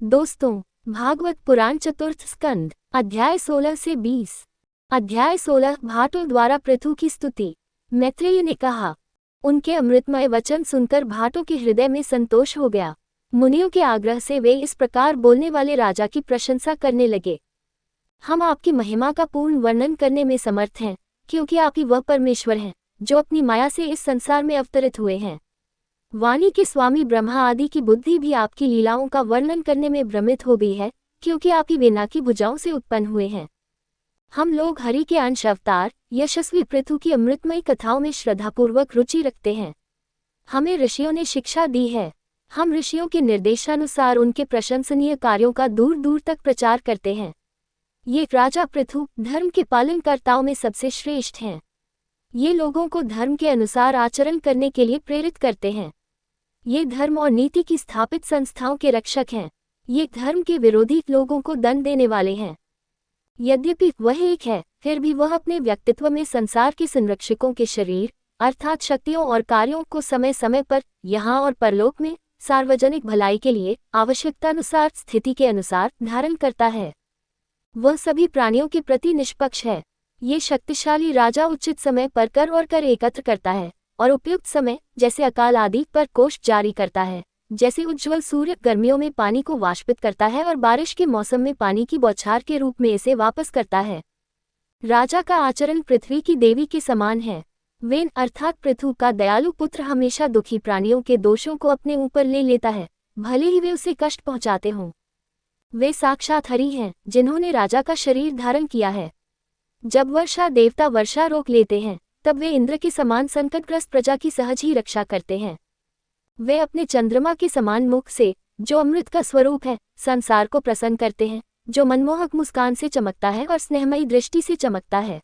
दोस्तों, भागवत पुराण चतुर्थ स्कंद अध्याय 16 से 20। अध्याय 16 भाटों द्वारा पृथु की स्तुति। मैत्रेय ने कहा। उनके अमृतमय वचन सुनकर भाटों के हृदय में संतोष हो गया। मुनियों के आग्रह से वे इस प्रकार बोलने वाले राजा की प्रशंसा करने लगे। हम आपकी महिमा का पूर्ण वर्णन करने में समर्थ हैं, क्योंकि आप ही वह परमेश्वर हैं जो अपनी माया से इस संसार में अवतरित हुए हैं। वाणी के स्वामी ब्रह्मा आदि की बुद्धि भी आपकी लीलाओं का वर्णन करने में भ्रमित हो गई है, क्योंकि आप ही वेना की भुजाओं से उत्पन्न हुए हैं। हम लोग हरि के अंश अवतार यशस्वी पृथु की अमृतमयी कथाओं में श्रद्धापूर्वक रुचि रखते हैं। हमें ऋषियों ने शिक्षा दी है। हम ऋषियों के निर्देशानुसार उनके प्रशंसनीय कार्यों का दूर दूर तक प्रचार करते हैं। ये राजा पृथु धर्म के पालनकर्ताओं में सबसे श्रेष्ठ हैं। ये लोगों को धर्म के अनुसार आचरण करने के लिए प्रेरित करते हैं। ये धर्म और नीति की स्थापित संस्थाओं के रक्षक हैं। ये धर्म के विरोधी लोगों को दंड देने वाले हैं। यद्यपि वह एक है, फिर भी वह अपने व्यक्तित्व में संसार के संरक्षकों के शरीर अर्थात शक्तियों और कार्यों को समय समय पर यहाँ और परलोक में सार्वजनिक भलाई के लिए आवश्यकतानुसार स्थिति के अनुसार धारण करता है। वह सभी प्राणियों के प्रति निष्पक्ष है। ये शक्तिशाली राजा उचित समय पर कर एकत्र करता है और उपयुक्त समय जैसे अकाल आदि पर कोष जारी करता है। जैसे उज्ज्वल सूर्य गर्मियों में पानी को वाष्पित करता है और बारिश के मौसम में पानी की बौछार के रूप में इसे वापस करता है। राजा का आचरण पृथ्वी की देवी के समान है। वेन अर्थात पृथु का दयालु पुत्र हमेशा दुखी प्राणियों के दोषों को अपने ऊपर ले लेता है, भले ही वे उसे कष्ट पहुंचाते हों। वे साक्षात हरि हैं जिन्होंने राजा का शरीर धारण किया है। जब वर्षा देवता वर्षा रोक लेते हैं, तब वे इंद्र के समान संकटग्रस्त प्रजा की सहज ही रक्षा करते हैं। वे अपने चंद्रमा के समान मुख से, जो अमृत का स्वरूप है, संसार को प्रसन्न करते हैं, जो मनमोहक मुस्कान से चमकता है और स्नेहमयी दृष्टि से चमकता है।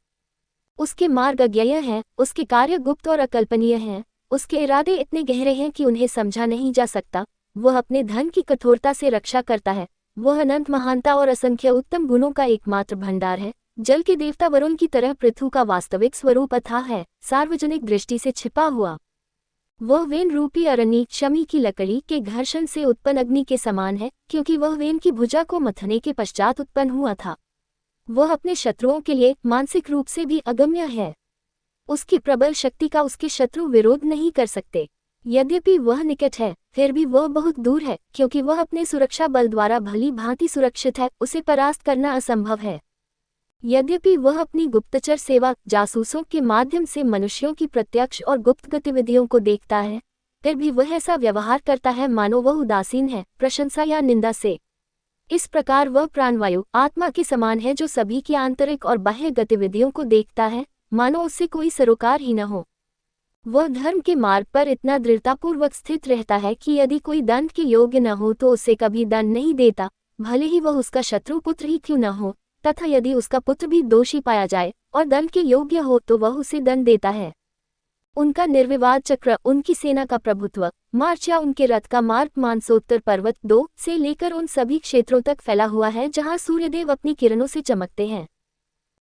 उसके मार्ग अज्ञेय हैं, उसके कार्य गुप्त और अकल्पनीय हैं, उसके इरादे इतने गहरे हैं कि उन्हें समझा नहीं जा सकता। वह अपने धन की कठोरता से रक्षा करता है। वह अनंत महानता और असंख्य उत्तम गुणों का एकमात्र भंडार है। जल के देवता वरुण की तरह पृथु का वास्तविक स्वरूप अथाह है, सार्वजनिक दृष्टि से छिपा हुआ। वह वेन रूपी अरण्य शमी की लकड़ी के घर्षण से उत्पन्न अग्नि के समान है, क्योंकि वह वेन की भुजा को मथने के पश्चात उत्पन्न हुआ था। वह अपने शत्रुओं के लिए मानसिक रूप से भी अगम्य है। उसकी प्रबल शक्ति का उसके शत्रु विरोध नहीं कर सकते। यद्यपि वह निकट है, फिर भी वह बहुत दूर है, क्योंकि वह अपने सुरक्षा बल द्वारा भली भांति सुरक्षित है। उसे परास्त करना असंभव है। यद्यपि वह अपनी गुप्तचर सेवा जासूसों के माध्यम से मनुष्यों की प्रत्यक्ष और गुप्त गतिविधियों को देखता है, फिर भी वह ऐसा व्यवहार करता है मानो वह उदासीन है प्रशंसा या निंदा से। इस प्रकार वह प्राणवायु आत्मा के समान है, जो सभी की आंतरिक और बाह्य गतिविधियों को देखता है, मानो उससे कोई सरोकार ही न हो। वह धर्म के मार्ग पर इतना दृढ़तापूर्वक स्थित रहता है कि यदि कोई दंड के योग्य न हो तो उसे कभी दंड नहीं देता, भले ही वह उसका शत्रु पुत्र ही क्यों न हो। तथा यदि उसका पुत्र भी दोषी पाया जाए और दंड के योग्य हो तो वह उसे दंड देता है। उनका निर्विवाद चक्र, उनकी सेना का प्रभुत्व, मार्च या उनके रथ का मार्ग मानसोत्तर पर्वत 2 से लेकर उन सभी क्षेत्रों तक फैला हुआ है जहां सूर्यदेव अपनी किरणों से चमकते हैं।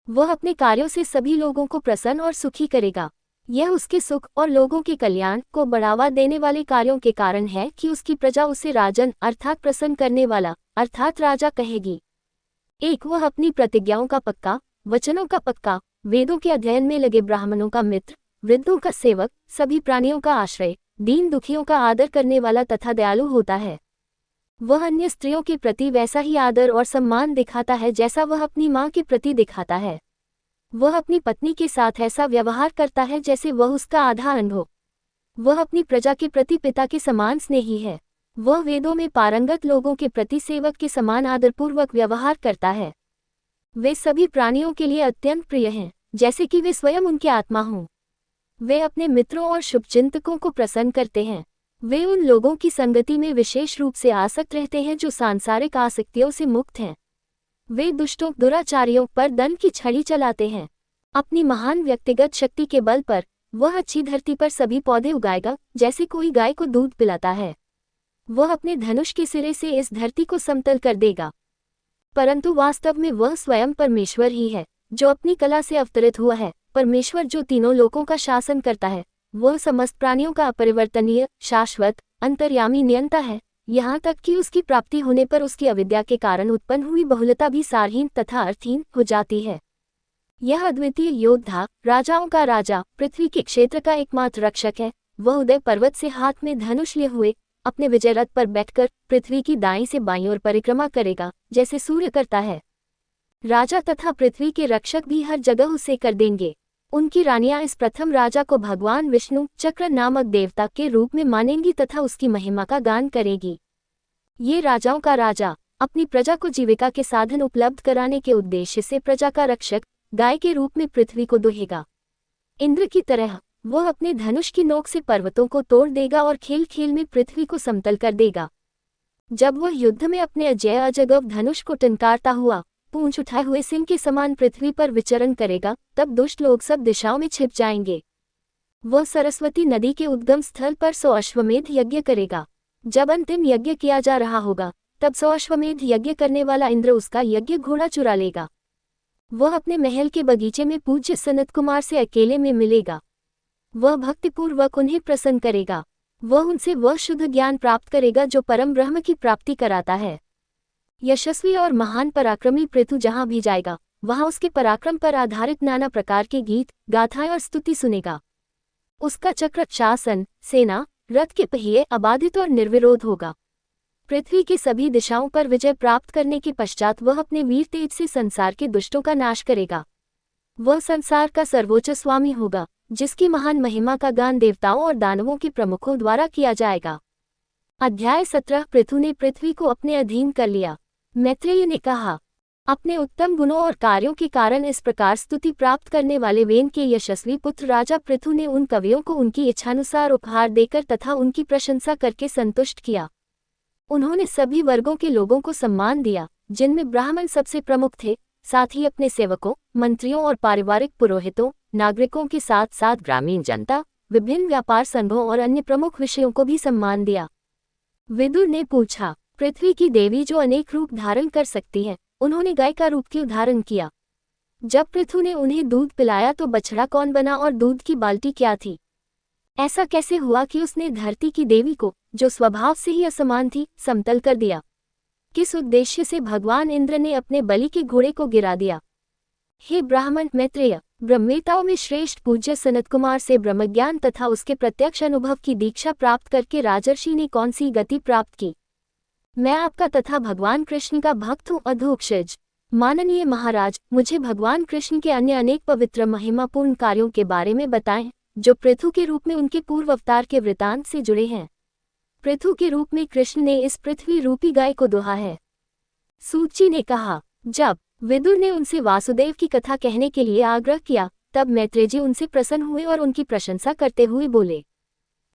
वह अपने कार्यों से सभी लोगों को प्रसन्न और सुखी करेगा। यह उसके सुख और लोगों के कल्याण को बढ़ावा देने वाले कार्यों के कारण है कि उसकी प्रजा उसे राजन अर्थात प्रसन्न करने वाला अर्थात राजा कहेगी। एक, वह अपनी प्रतिज्ञाओं का पक्का, वचनों का पक्का, वेदों के अध्ययन में लगे ब्राह्मणों का मित्र, वृद्धों का सेवक, सभी प्राणियों का आश्रय, दीन दुखियों का आदर करने वाला तथा दयालु होता है। वह अन्य स्त्रियों के प्रति वैसा ही आदर और सम्मान दिखाता है जैसा वह अपनी माँ के प्रति दिखाता है। वह अपनी पत्नी के साथ ऐसा व्यवहार करता है जैसे वह उसका आधा अंग हो। वह अपनी प्रजा के प्रति पिता के समान स्नेही है। वह वेदों में पारंगत लोगों के प्रति सेवक के समान आदरपूर्वक व्यवहार करता है। वे सभी प्राणियों के लिए अत्यंत प्रिय हैं, जैसे कि वे स्वयं उनके आत्मा हों। वे अपने मित्रों और शुभचिंतकों को प्रसन्न करते हैं। वे उन लोगों की संगति में विशेष रूप से आसक्त रहते हैं जो सांसारिक आसक्तियों से मुक्त हैं। वे दुष्टों दुराचारियों पर दंड की छड़ी चलाते हैं। अपनी महान व्यक्तिगत शक्ति के बल पर वह अच्छी धरती पर सभी पौधे उगाएगा, जैसे कोई गाय को दूध पिलाता है। वह अपने धनुष के सिरे से इस धरती को समतल कर देगा। परंतु वास्तव में वह स्वयं परमेश्वर ही है, जो अपनी कला से अवतरित हुआ है। परमेश्वर जो तीनों लोकों का शासन करता है, वह समस्त प्राणियों का अपरिवर्तनीय, शाश्वत, अंतर्यामी नियंता है। यहाँ तक कि उसकी प्राप्ति होने पर उसकी अविद्या के कारण उत्पन्न हुई बहुलता भी सारहीन तथा अर्थहीन हो जाती है। यह अद्वितीय योद्धा, राजाओं का राजा, पृथ्वी के क्षेत्र का एकमात्र रक्षक है। वह उदय पर्वत से हाथ में धनुष लिए हुए अपने विजय रथ पर बैठकर पृथ्वी की दाईं से बाईं ओर परिक्रमा करेगा, जैसे सूर्य करता है। राजा तथा पृथ्वी के रक्षक भी हर जगह उसे कर देंगे। उनकी रानियां इस प्रथम राजा को भगवान विष्णु चक्र नामक देवता के रूप में मानेंगी तथा उसकी महिमा का गान करेगी। ये राजाओं का राजा अपनी प्रजा को जीविका के साधन उपलब्ध कराने के उद्देश्य से प्रजा का रक्षक गाय के रूप में पृथ्वी को दोहेगा। इंद्र की तरह वह अपने धनुष की नोक से पर्वतों को तोड़ देगा और खेल खेल में पृथ्वी को समतल कर देगा। जब वह युद्ध में अपने अजेय अजगव धनुष को टंकारता हुआ पूंछ उठाए हुए सिंह के समान पृथ्वी पर विचरण करेगा, तब दुष्ट लोग सब दिशाओं में छिप जाएंगे। वह सरस्वती नदी के उद्गम स्थल पर 100 अश्वमेध यज्ञ करेगा। जब अंतिम यज्ञ किया जा रहा होगा, तब 100 अश्वमेध यज्ञ करने वाला इंद्र उसका यज्ञ घोड़ा चुरा लेगा। वह अपने महल के बगीचे में पूज्य सनत कुमार से अकेले में मिलेगा। वह भक्तिपूर्वक उन्हें प्रसन्न करेगा। वह उनसे वह शुद्ध ज्ञान प्राप्त करेगा जो परम ब्रह्म की प्राप्ति कराता है। यशस्वी और महान पराक्रमी पृथु जहाँ भी जाएगा, वहाँ उसके पराक्रम पर आधारित नाना प्रकार के गीत, गाथाएं और स्तुति सुनेगा। उसका चक्र, शासन, सेना, रथ के पहिए अबाधित और निर्विरोध होगा। पृथ्वी की सभी दिशाओं पर विजय प्राप्त करने के पश्चात वह अपने वीर तेज से संसार के दुष्टों का नाश करेगा। वह संसार का सर्वोच्च स्वामी होगा, जिसकी महान महिमा का गान देवताओं और दानवों के प्रमुखों द्वारा किया जाएगा। अध्याय 17। पृथु ने पृथ्वी को अपने अधीन कर लिया। मैत्रेय ने कहा, अपने उत्तम गुणों और कार्यों के कारण इस प्रकार स्तुति प्राप्त करने वाले वेन के यशस्वी पुत्र राजा पृथु ने उन कवियों को उनकी इच्छानुसार उपहार देकर तथा उनकी प्रशंसा करके संतुष्ट किया। उन्होंने सभी वर्गों के लोगों को सम्मान दिया, जिनमें ब्राह्मण सबसे प्रमुख थे। साथ ही अपने सेवकों, मंत्रियों और पारिवारिक पुरोहितों, नागरिकों के साथ साथ ग्रामीण जनता, विभिन्न व्यापार संघों और अन्य प्रमुख विषयों को भी सम्मान दिया। विदुर ने पूछा, पृथ्वी की देवी जो अनेक रूप धारण कर सकती है, उन्होंने गाय का रूप क्यों धारण किया? जब पृथु ने उन्हें दूध पिलाया तो बछड़ा कौन बना और दूध की बाल्टी क्या थी? ऐसा कैसे हुआ कि उसने धरती की देवी को, जो स्वभाव से ही असमान थी, समतल कर दिया? किस उद्देश्य से भगवान इंद्र ने अपने बलि के घोड़े को गिरा दिया? हे ब्राह्मण मैत्रेय, ब्रह्मवेताओं में श्रेष्ठ पूज्य सनत कुमार से ब्रह्मज्ञान तथा उसके प्रत्यक्ष अनुभव की दीक्षा प्राप्त करके राजर्षि ने कौन सी गति प्राप्त की? मैं आपका तथा भगवान कृष्ण का भक्त हूँ अधोक्षज। माननीय महाराज, मुझे भगवान कृष्ण के अन्य अनेक पवित्र महिमापूर्ण कार्यों के बारे में बताएं, जो पृथु के रूप में उनके पूर्व अवतार के वृतांत से जुड़े हैं। पृथु के रूप में कृष्ण ने इस पृथ्वी रूपी गाय को दोहा है। सूची ने कहा, जब विदुर ने उनसे वासुदेव की कथा कहने के लिए आग्रह किया, तब मैत्रेय जी उनसे प्रसन्न हुए और उनकी प्रशंसा करते हुए बोले।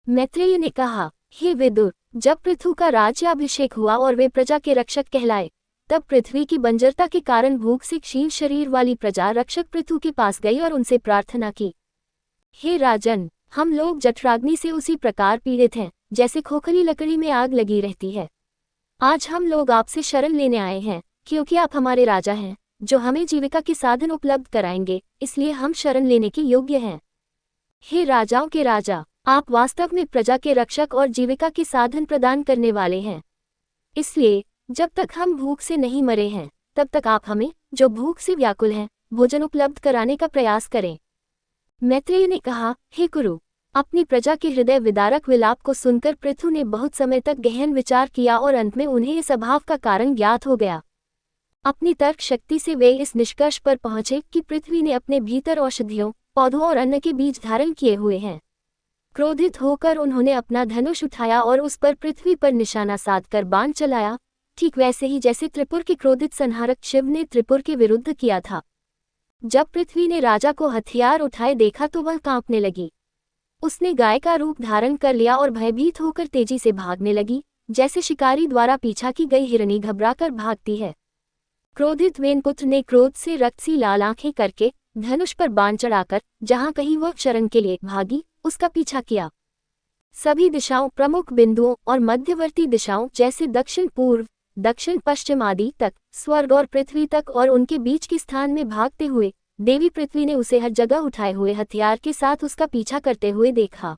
मैत्रेय ने कहा, हे विदुर, जब पृथु का राज्याभिषेक हुआ और वे प्रजा के रक्षक कहलाए, तब पृथ्वी की बंजरता के कारण भूख से क्षीण शरीर वाली प्रजा रक्षक पृथु के पास गई और उनसे प्रार्थना की, हे राजन, हम लोग जठराग्नि से उसी प्रकार पीड़ित हैं, जैसे खोखली लकड़ी में आग लगी रहती है। आज हम लोग आपसे शरण लेने आए हैं, क्योंकि आप हमारे राजा हैं, जो हमें जीविका के साधन उपलब्ध कराएंगे, इसलिए हम शरण लेने के योग्य हैं। हे राजाओं के राजा, आप वास्तव में प्रजा के रक्षक और जीविका के साधन प्रदान करने वाले हैं। इसलिए जब तक हम भूख से नहीं मरे हैं, तब तक आप हमें, जो भूख से व्याकुल हैं, भोजन उपलब्ध कराने का प्रयास करें। मैत्रेय ने कहा, हे कुरु, अपनी प्रजा के हृदय विदारक विलाप को सुनकर पृथु ने बहुत समय तक गहन विचार किया और अंत में उन्हें इस अभाव का कारण ज्ञात हो गया। अपनी तर्क शक्ति से वे इस निष्कर्ष पर पहुंचे कि पृथ्वी ने अपने भीतर औषधियों, पौधों और अन्न के बीज धारण किए हुए हैं। क्रोधित होकर उन्होंने अपना धनुष उठाया और उस पर पृथ्वी पर निशाना साधकर बाण चलाया, ठीक वैसे ही जैसे त्रिपुर के क्रोधित संहारक शिव ने त्रिपुर के विरुद्ध किया था। जब पृथ्वी ने राजा को हथियार उठाए देखा तो वह कांपने लगी। उसने गाय का रूप धारण कर लिया और भयभीत होकर तेजी से भागने लगी, जैसे शिकारी द्वारा पीछा की गई हिरनी घबराकर भागती है। क्रोधित वेनपुत्र ने क्रोध से रक्त सी लाल आंखें करके धनुष पर बाण चढ़ाकर जहां कहीं वह शरण के लिए भागी, उसका पीछा किया। सभी दिशाओं, प्रमुख बिंदुओं और मध्यवर्ती दिशाओं जैसे दक्षिण पूर्व, दक्षिण पश्चिम आदि तक, स्वर्ग और पृथ्वी तक और उनके बीच के स्थान में भागते हुए देवी पृथ्वी ने उसे हर जगह उठाए हुए हथियार के साथ उसका पीछा करते हुए देखा।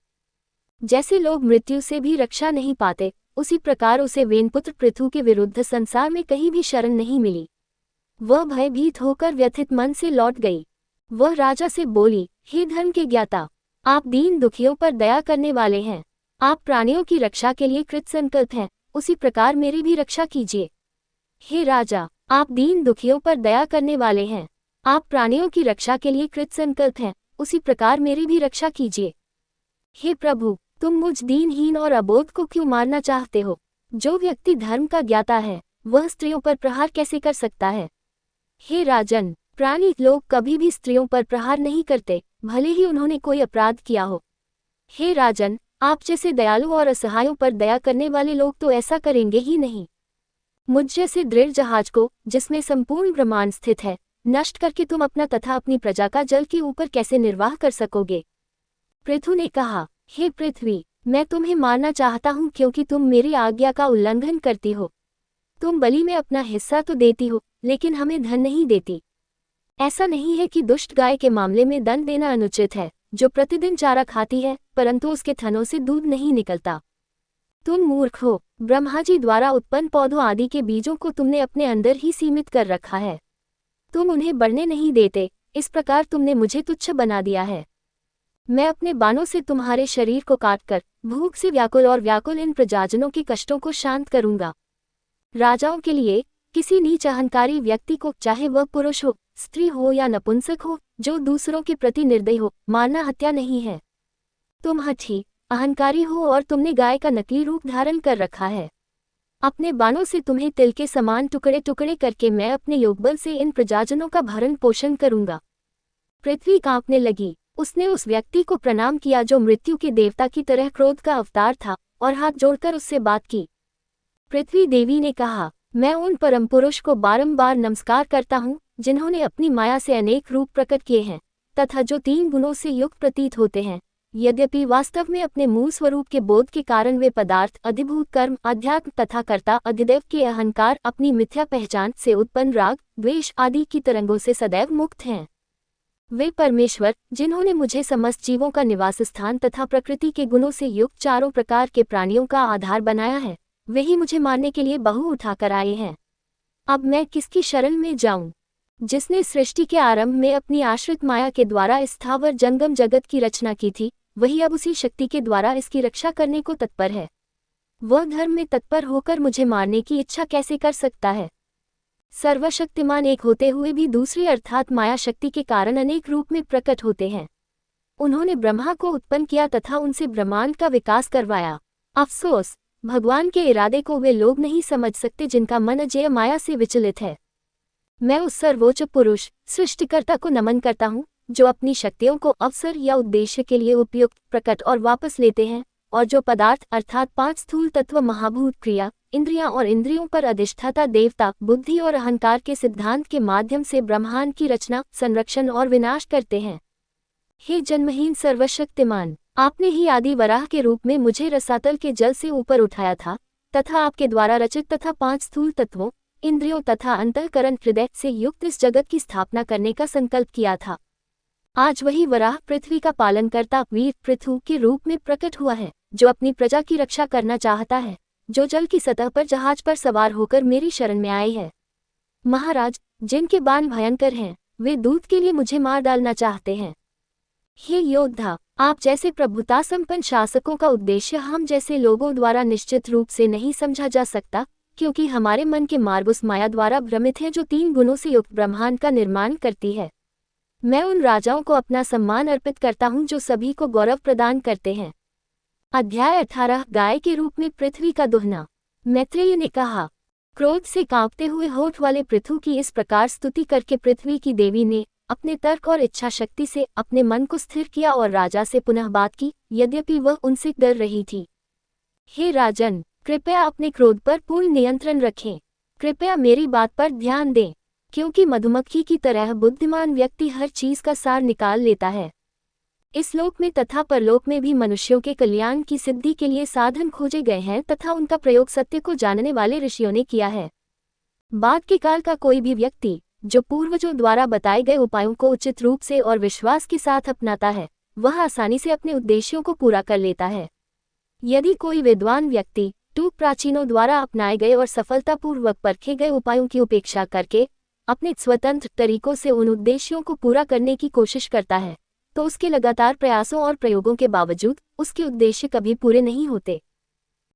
जैसे लोग मृत्यु से भी रक्षा नहीं पाते, उसी प्रकार उसे वेनपुत्र पृथु के विरुद्ध संसार में कहीं भी शरण नहीं मिली। वह भयभीत होकर व्यथित मन से लौट गई। वह राजा से बोली, हे धर्म के ज्ञाता, आप दीन दुखियों पर दया करने वाले हैं। आप प्राणियों की रक्षा के लिए कृतसंकल्प हैं, उसी प्रकार मेरी भी रक्षा कीजिए। हे राजा, आप दीन दुखियों पर दया करने वाले हैं। आप प्राणियों की रक्षा के लिए कृतसंकल्प हैं, उसी प्रकार मेरी भी रक्षा कीजिए। हे प्रभु, तुम मुझ दीनहीन और अबोध को क्यों मारना चाहते हो? जो व्यक्ति धर्म का ज्ञाता है, वह स्त्रियों पर प्रहार कैसे कर सकता है? हे राजन, प्राणी लोग कभी भी स्त्रियों पर प्रहार नहीं करते, भले ही उन्होंने कोई अपराध किया हो। हे राजन, आप जैसे दयालु और असहायों पर दया करने वाले लोग तो ऐसा करेंगे ही नहीं। मुझ जैसे दृढ़ जहाज को, जिसमें संपूर्ण ब्रह्मांड स्थित है, नष्ट करके तुम अपना तथा अपनी प्रजा का जल के ऊपर कैसे निर्वाह कर सकोगे? पृथु ने कहा, हे पृथ्वी, मैं तुम्हें मारना चाहता हूँ क्योंकि तुम मेरी आज्ञा का उल्लंघन करती हो। तुम बलि में अपना हिस्सा तो देती हो, लेकिन हमें धन नहीं देती। ऐसा नहीं है कि दुष्ट गाय के मामले में दंड देना अनुचित है, जो प्रतिदिन चारा खाती है, परंतु उसके थनों से दूध नहीं निकलता। तुम मूर्ख हो, ब्रह्मा जी द्वारा उत्पन्न पौधों आदि के बीजों को तुमने अपने अंदर ही सीमित कर रखा है। तुम उन्हें बढ़ने नहीं देते, इस प्रकार तुमने मुझे तुच्छ बना दिया है। मैं अपने बाणों से तुम्हारे शरीर को काटकर भूख से व्याकुल और व्याकुल इन प्रजाजनों के कष्टों को शांत करूंगा। राजाओं के लिए किसी नीच अहंकारी व्यक्ति को, चाहे वह पुरुष हो, स्त्री हो या नपुंसक हो, जो दूसरों के प्रति निर्दयी हो, मारना हत्या नहीं है। तुम हठी, अहंकारी हो और तुमने गाय का नकली रूप धारण कर रखा है। अपने बाणों से तुम्हें तिल के समान टुकड़े टुकड़े करके मैं अपने योगबल से इन प्रजाजनों का भरण पोषण करूंगा। पृथ्वी कांपने लगी। उसने उस व्यक्ति को प्रणाम किया जो मृत्यु के देवता की तरह क्रोध का अवतार था, और हाथ जोड़कर उससे बात की। पृथ्वी देवी ने कहा, मैं उन परम पुरुष को बारंबार नमस्कार करता हूँ, जिन्होंने अपनी माया से अनेक रूप प्रकट किए हैं, तथा जो 3 गुणों से युक्त प्रतीत होते हैं। यद्यपि वास्तव में अपने मूल स्वरूप के बोध के कारण वे पदार्थ, अधिभूत कर्म, अध्यात्म तथा कर्ता अधिदेव के अहंकार, अपनी मिथ्या पहचान से उत्पन्न राग, द्वेष आदि की तरंगों से सदैव मुक्त हैं। वे परमेश्वर, जिन्होंने मुझे समस्त जीवों का निवास स्थान तथा प्रकृति के गुणों से युक्त 4 प्रकार के प्राणियों का आधार बनाया है, वे ही मुझे मारने के लिए बहु उठाकर आए हैं। अब मैं किसकी शरण में जाऊं? जिसने सृष्टि के आरंभ में अपनी आश्रित माया के द्वारा स्थावर जंगम जगत की रचना की थी, वही अब उसी शक्ति के द्वारा इसकी रक्षा करने को तत्पर है। वह धर्म में तत्पर होकर मुझे मारने की इच्छा कैसे कर सकता है? सर्वशक्तिमान एक होते हुए भी दूसरी अर्थात माया शक्ति के कारण अनेक रूप में प्रकट होते हैं। उन्होंने ब्रह्मा को उत्पन्न किया तथा उनसे ब्रह्मांड का विकास करवाया। अफसोस, भगवान के इरादे को वे लोग नहीं समझ सकते जिनका मन अजेय माया से विचलित है। मैं उस सर्वोच्च पुरुष, सृष्टिकर्ता को नमन करता हूँ, जो अपनी शक्तियों को अवसर या उद्देश्य के लिए उपयुक्त, प्रकट और वापस लेते हैं, और जो पदार्थ अर्थात 5 स्थूल तत्व, महाभूत, क्रिया, इंद्रियां और इंद्रियों पर अधिष्ठाता देवता, बुद्धि और अहंकार के सिद्धांत के माध्यम से ब्रह्मांड की रचना, संरक्षण और विनाश करते हैं। हे जन्महीन सर्वशक्तिमान, आपने ही आदि वराह के रूप में मुझे रसातल के जल से ऊपर उठाया था, तथा आपके द्वारा रचित तथा 5 स्थूल तत्वों, इंद्रियों तथा अंतःकरण हृदय से युक्त इस जगत की स्थापना करने का संकल्प किया था। आज वही वराह पृथ्वी का पालनकर्ता वीर पृथु के रूप में प्रकट हुआ है, जो अपनी प्रजा की रक्षा करना चाहता है, जो जल की सतह पर जहाज पर सवार होकर मेरी शरण में आए है। महाराज, जिनके बाण भयंकर हैं, वे दूत के लिए मुझे मार डालना चाहते हैं। हे योद्धा, आप जैसे प्रभुता संपन्न शासकों का उद्देश्य हम जैसे लोगों द्वारा निश्चित रूप से नहीं समझा जा सकता, क्योंकि हमारे मन के मार्ग उस माया द्वारा भ्रमित है जो 3 गुणों से युक्त ब्रह्मांड का निर्माण करती है। मैं उन राजाओं को अपना सम्मान अर्पित करता हूँ जो सभी को गौरव प्रदान करते हैं। अध्याय 18 गाय के रूप में पृथ्वी का दोहना। मैत्रेय ने कहा, क्रोध से कांपते हुए होठ वाले पृथु की इस प्रकार स्तुति करके पृथ्वी की देवी ने अपने तर्क और इच्छा शक्ति से अपने मन को स्थिर किया और राजा से पुनः बात की, यद्यपि वह उनसे डर रही थी। हे राजन, कृपया अपने क्रोध पर पूर्ण नियंत्रण रखें। कृपया मेरी बात पर ध्यान दें, क्योंकि मधुमक्खी की तरह बुद्धिमान व्यक्ति हर चीज का सार निकाल लेता है। इस लोक में तथा परलोक में भी मनुष्यों के कल्याण की सिद्धि के लिए साधन खोजे गए हैं तथा उनका प्रयोग सत्य को जानने वाले ऋषियों ने किया है। बाद के काल का कोई भी व्यक्ति जो पूर्वजों द्वारा बताए गए उपायों को उचित रूप से और विश्वास के साथ अपनाता है, वह आसानी से अपने उद्देश्यों को पूरा कर लेता है। यदि कोई विद्वान व्यक्ति टूक प्राचीनों द्वारा अपनाए गए और सफलतापूर्वक परखे गए उपायों की उपेक्षा करके अपने स्वतंत्र तरीकों से उन उद्देश्यों को पूरा करने की कोशिश करता है, तो उसके लगातार प्रयासों और प्रयोगों के बावजूद उसके उद्देश्य कभी पूरे नहीं होते।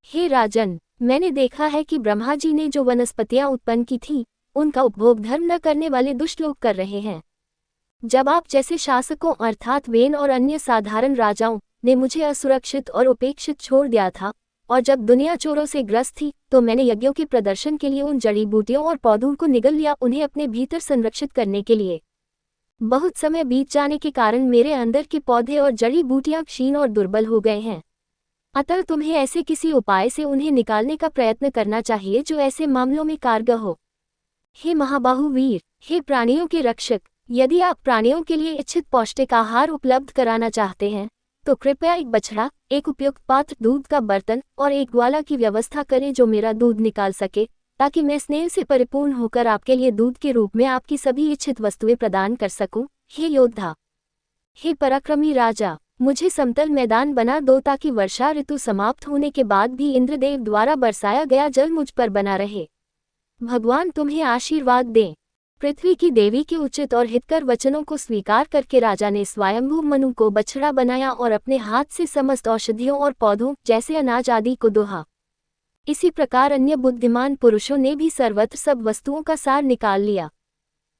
हे राजन, मैंने देखा है कि ब्रह्मा जी ने जो वनस्पतियां उत्पन्न की थी, उनका उपभोग धर्म न करने वाले दुष्ट लोग कर रहे हैं। जब आप जैसे शासकों अर्थात वेन और अन्य साधारण राजाओं ने मुझे असुरक्षित और उपेक्षित छोड़ दिया था, और जब दुनिया चोरों से ग्रस्त थी, तो मैंने यज्ञों के प्रदर्शन के लिए उन जड़ी बूटियों और पौधों को निगल लिया, उन्हें अपने भीतर संरक्षित करने के लिए। बहुत समय बीत जाने के कारण मेरे अंदर के पौधे और जड़ी बूटियां क्षीण और दुर्बल हो गए हैं। अतः तुम्हें ऐसे किसी उपाय से उन्हें निकालने का प्रयत्न करना चाहिए जो ऐसे मामलों में कारगर हो। हे महाबाहु वीर, हे प्राणियों के रक्षक, यदि आप प्राणियों के लिए इच्छित पौष्टिक आहार उपलब्ध कराना चाहते हैं, तो कृपया एक बछड़ा, एक उपयुक्त पात्र दूध का बर्तन और एक ग्वाला की व्यवस्था करें जो मेरा दूध निकाल सके, ताकि मैं स्नेह से परिपूर्ण होकर आपके लिए दूध के रूप में आपकी सभी इच्छित वस्तुएं प्रदान कर सकूं। हे योद्धा, हे पराक्रमी राजा, मुझे समतल मैदान बना दो ताकि वर्षा ऋतु समाप्त होने के बाद भी इंद्रदेव द्वारा बरसाया गया जल मुझ पर बना रहे। भगवान तुम्हें आशीर्वाद दें। पृथ्वी की देवी के उचित और हितकर वचनों को स्वीकार करके राजा ने स्वयंभू मनु को बछड़ा बनाया और अपने हाथ से समस्त औषधियों और पौधों जैसे अनाज आदि को दोहा। इसी प्रकार अन्य बुद्धिमान पुरुषों ने भी सर्वत्र सब वस्तुओं का सार निकाल लिया।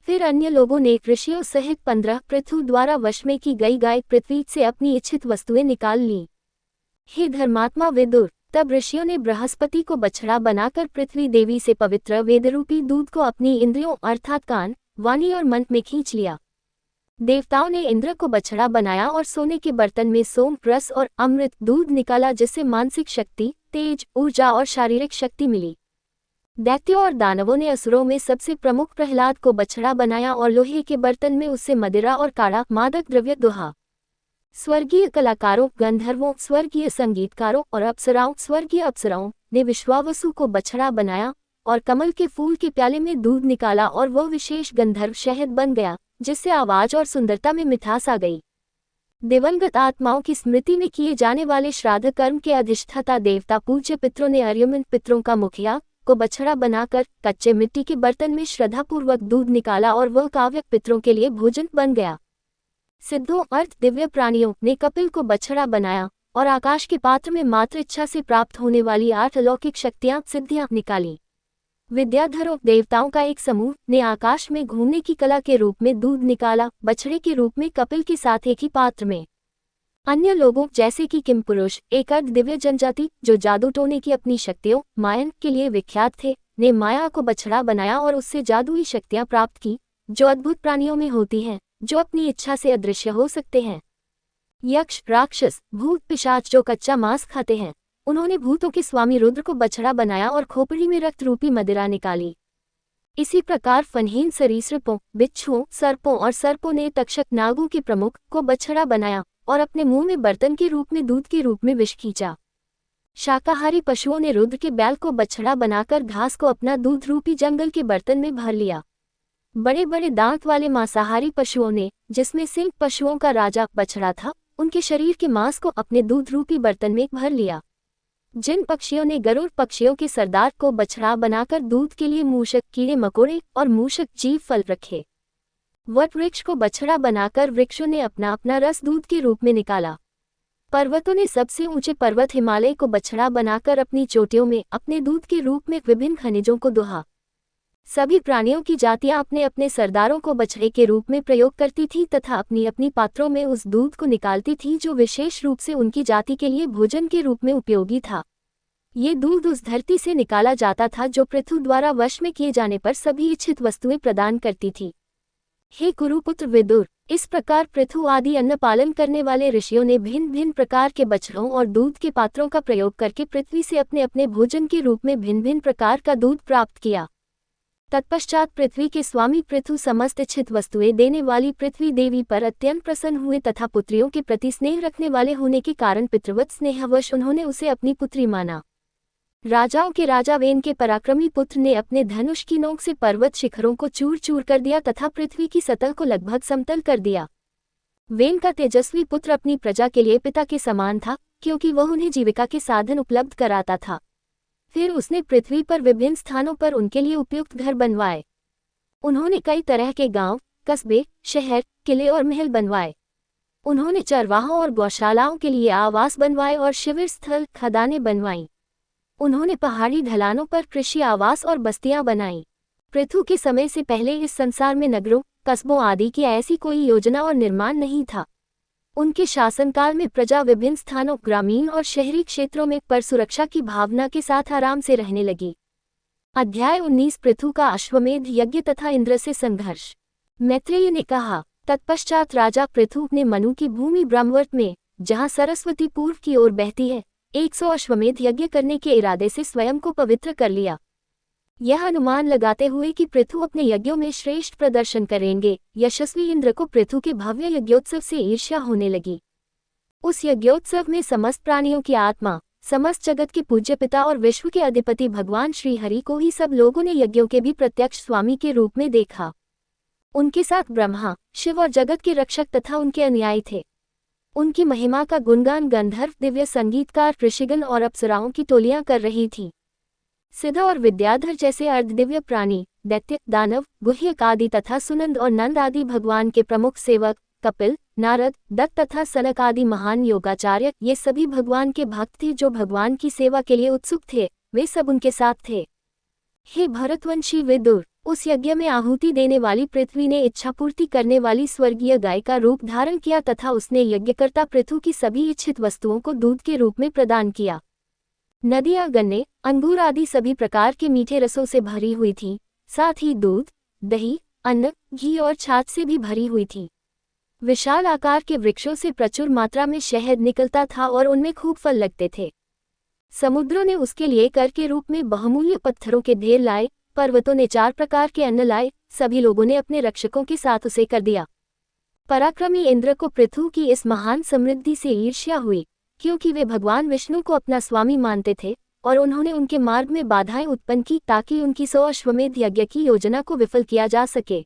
फिर अन्य लोगों ने ऋषियों सहित 15 पृथु द्वारा वश में की गई गाय पृथ्वी से अपनी इच्छित वस्तुएं निकाल लीं। हे धर्मात्मा विदुर, तब ऋषियों ने बृहस्पति को बछड़ा बनाकर पृथ्वी देवी से पवित्र वेदरूपी दूध को अपनी इंद्रियों अर्थात कान, वाणी और मन में खींच लिया। देवताओं ने इंद्र को बछड़ा बनाया और सोने के बर्तन में सोम रस और अमृत दूध निकाला, जिससे मानसिक शक्ति, तेज, ऊर्जा और शारीरिक शक्ति मिली। दैत्यों और दानवों ने असुरों में सबसे प्रमुख प्रहलाद को बछड़ा बनाया और लोहे के बर्तन में उससे मदिरा और काढ़ा मादक द्रव्य दोहा। स्वर्गीय कलाकारों, गंधर्वों, स्वर्गीय संगीतकारों और अप्सराओं, स्वर्गीय अप्सराओं ने विश्वावसु को बछड़ा बनाया और कमल के फूल के प्याले में दूध निकाला और वह विशेष गंधर्व शहद बन गया, जिससे आवाज और सुंदरता में मिठास आ गई। दिवंगत आत्माओं की स्मृति में किए जाने वाले श्राद्ध कर्म के अधिष्ठाता देवता पूज्य पितरों ने अर्यमन पितरों का मुखिया को बछड़ा बनाकर कच्चे मिट्टी के बर्तन में श्रद्धापूर्वक दूध निकाला और वह काव्यक पितरों के लिए भोजन बन गया। सिद्धों अर्थ दिव्य प्राणियों ने कपिल को बछड़ा बनाया और आकाश के पात्र में मात्र इच्छा से प्राप्त होने वाली 8 अलौकिक शक्तियां सिद्धियां निकाली। विद्याधरों देवताओं का एक समूह ने आकाश में घूमने की कला के रूप में दूध निकाला, बछड़े के रूप में कपिल के साथ एक ही पात्र में। अन्य लोगों जैसे कि किमपुरुष, एक अर्ध दिव्य जनजाति जो जादू टोने की अपनी शक्तियों मायन के लिए विख्यात थे, ने माया को बछड़ा बनाया और उससे जादुई शक्तियां प्राप्त की, जो अद्भुत प्राणियों में होती हैं, जो अपनी इच्छा से अदृश्य हो सकते हैं। यक्ष, राक्षस, भूत पिशाच जो कच्चा मांस खाते हैं, उन्होंने भूतों के स्वामी रुद्र को बछड़ा बनाया और खोपड़ी में रक्त रूपी मदिरा निकाली। इसी प्रकार फनहीन सरीसृपों, बिच्छुओं, सर्पों और सर्पों ने तक्षक नागों के प्रमुख को बछड़ा बनाया और अपने मुंह में बर्तन के रूप में दूध के रूप में विष खींचा। शाकाहारी पशुओं ने रुद्र के बैल को बछड़ा बनाकर घास को अपना दूध रूपी जंगल के बर्तन में भर लिया। बड़े बड़े दांत वाले मांसाहारी पशुओं ने, जिसमें सिंह पशुओं का राजा बछड़ा था, उनके शरीर के मांस को अपने दूध रूपी बर्तन में भर लिया। जिन पक्षियों ने गरुड़ पक्षियों के सरदार को बछड़ा बनाकर दूध के लिए मूषक, कीड़े मकोड़े और मूषक जीव फल रखे। वट वृक्ष को बछड़ा बनाकर वृक्षों ने अपना अपना रस दूध के रूप में निकाला। पर्वतों ने सबसे ऊंचे पर्वत हिमालय को बछड़ा बनाकर अपनी चोटियों में अपने दूध के रूप में विभिन्न खनिजों को दोहा। सभी प्राणियों की जातियां अपने अपने सरदारों को बछड़े के रूप में प्रयोग करती थी तथा अपनी अपनी पात्रों में उस दूध को निकालती थी जो विशेष रूप से उनकी जाति के लिए भोजन के रूप में उपयोगी था। ये दूध उस धरती से निकाला जाता था जो पृथु द्वारा वश में किए जाने पर सभी इच्छित वस्तुएं प्रदान करती थी। हे कुरुपुत्र विदुर, इस प्रकार पृथु आदि अन्न पालन करने वाले ऋषियों ने भिन्न भिन्न प्रकार के बछड़ों और दूध के पात्रों का प्रयोग करके पृथ्वी से अपने अपने भोजन के रूप में भिन्न भिन्न प्रकार का दूध प्राप्त किया। तत्पश्चात पृथ्वी के स्वामी पृथु समस्त इच्छित वस्तुएं देने वाली पृथ्वी देवी पर अत्यंत प्रसन्न हुए तथा पुत्रियों के प्रति स्नेह रखने वाले होने के कारण पितृवत स्नेहवश उन्होंने उसे अपनी पुत्री माना। राजाओं के राजा वेन के पराक्रमी पुत्र ने अपने धनुष की नोक से पर्वत शिखरों को चूर चूर कर दिया तथा पृथ्वी की सतह को लगभग समतल कर दिया। वेन का तेजस्वी पुत्र अपनी प्रजा के लिए पिता के समान था, क्योंकि वह उन्हें जीविका के साधन उपलब्ध कराता था। फिर उसने पृथ्वी पर विभिन्न स्थानों पर उनके लिए उपयुक्त घर बनवाए। उन्होंने कई तरह के गांव, कस्बे, शहर, किले और महल बनवाए। उन्होंने चरवाहों और गौशालाओं के लिए आवास बनवाए और शिविर स्थल, खदानें बनवाईं। उन्होंने पहाड़ी ढलानों पर कृषि आवास और बस्तियां बनाईं। पृथु के समय से पहले इस संसार में नगरों, कस्बों आदि की ऐसी कोई योजना और निर्माण नहीं था। उनके शासनकाल में प्रजा विभिन्न स्थानों, ग्रामीण और शहरी क्षेत्रों में पर सुरक्षा की भावना के साथ आराम से रहने लगी। अध्याय 19 पृथु का अश्वमेध यज्ञ तथा इंद्र से संघर्ष। मैत्रेय ने कहा, तत्पश्चात राजा पृथु ने मनु की भूमि ब्रह्मवर्त में, जहाँ सरस्वती पूर्व की ओर बहती है, 100 अश्वमेध यज्ञ करने के इरादे से स्वयं को पवित्र कर लिया। यह अनुमान लगाते हुए कि पृथु अपने यज्ञों में श्रेष्ठ प्रदर्शन करेंगे, यशस्वी इंद्र को पृथु के भव्य यज्ञोत्सव से ईर्ष्या होने लगी। उस यज्ञोत्सव में समस्त प्राणियों की आत्मा, समस्त जगत के पूज्य पिता और विश्व के अधिपति भगवान श्री हरि को ही सब लोगों ने यज्ञों के भी प्रत्यक्ष स्वामी के रूप में देखा। उनके साथ ब्रह्मा, शिव और जगत के रक्षक तथा उनके अनुयायी थे। उनकी महिमा का गुणगान गंधर्व, दिव्य संगीतकार, ऋषिगण और अप्सराओं की टोलियां कर रही थीं। सिद्ध और विद्याधर जैसे अर्धदिव्य प्राणी, दैत्य, दानव, गुह्यक आदि तथा सुनंद और नंद आदि भगवान के प्रमुख सेवक, कपिल, नारद, दत्त तथा सनक आदि महान योगाचार्य, ये सभी भगवान के भक्त थे जो भगवान की सेवा के लिए उत्सुक थे। वे सब उनके साथ थे। हे भरतवंशी विदुर, उस यज्ञ में आहुति देने वाली पृथ्वी ने इच्छापूर्ति करने वाली स्वर्गीय गाय का रूप धारण किया तथा उसने यज्ञकर्ता पृथु की सभी इच्छित वस्तुओं को दूध के रूप में प्रदान किया। नदियां, गन्ने, अंगूर आदि सभी प्रकार के मीठे रसों से भरी हुई थीं, साथ ही दूध, दही, अन्न, घी और छाछ से भी भरी हुई थी। विशाल आकार के वृक्षों से प्रचुर मात्रा में शहद निकलता था और उनमें खूब फल लगते थे। समुद्रों ने उसके लिए कर के रूप में बहुमूल्य पत्थरों के ढेर लाए, पर्वतों ने 4 प्रकार के अन्न लाए, सभी लोगों ने अपने रक्षकों के साथ उसे कर दिया। पराक्रमी इंद्र को पृथु की इस महान समृद्धि से ईर्ष्या हुई, क्योंकि वे भगवान विष्णु को अपना स्वामी मानते थे और उन्होंने उनके मार्ग में बाधाएं उत्पन्न की ताकि उनकी 100 अश्वमेध यज्ञ की योजना को विफल किया जा सके।